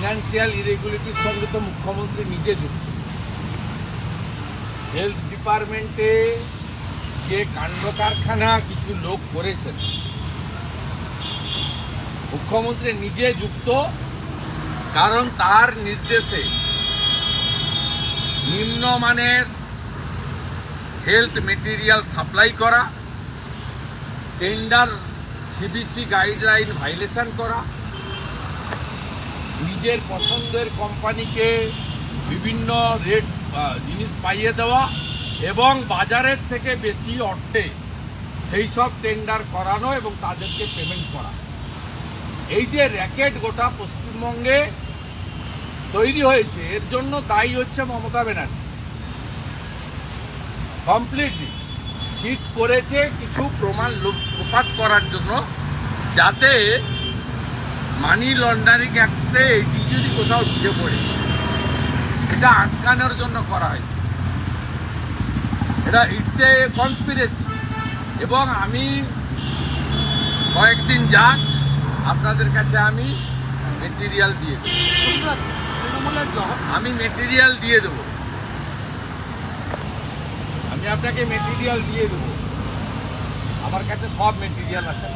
Financial ইরেগুলারিটির সঙ্গে তো মুখ্যমন্ত্রী নিজে যুক্ত। হেলথ ডিপার্টমেন্টে যে কাণ্ড কারখানা কিছু লোক করেছেন, মুখ্যমন্ত্রী নিজে যুক্ত। কারণ তার নির্দেশে নিম্নমানের হেলথ মেটেরিয়াল সাপ্লাই করা, টেন্ডার সিবিসি গাইডলাইন ভাইলেশন করা, নিজের পছন্দের কোম্পানিকে বিভিন্ন রেট জিনিস পাইয়ে দেওয়া এবং বাজারের থেকে বেশি অর্থে সেই সব টেন্ডার করানো এবং তাদেরকে পেমেন্ট করা। এই যে র্যাকেট গোটা পশ্চিমবঙ্গে তৈরি হয়েছে, এর জন্য দায়ী হচ্ছে মমতা ব্যানার্জি। কমপ্লিটলি সিট করেছে কিছু প্রমাণ লোপাট করার জন্য, যাতে মানি লন্ডারিং অ্যাক্টে এটি যদি কোথাও ঢুকে পড়ে, এটা আটকানোর জন্য করা হয়েছে। এটা ইটস এ কনস্পিরেসি। এবং আমি কয়েকদিন যাক আপনাদের কাছে আমি মেটেরিয়াল দিয়ে দেবো। আমি মেটেরিয়াল দিয়ে দেবো, আমি আপনাকে মেটেরিয়াল দিয়ে দেবো। আমার কাছে সব মেটেরিয়াল আছে।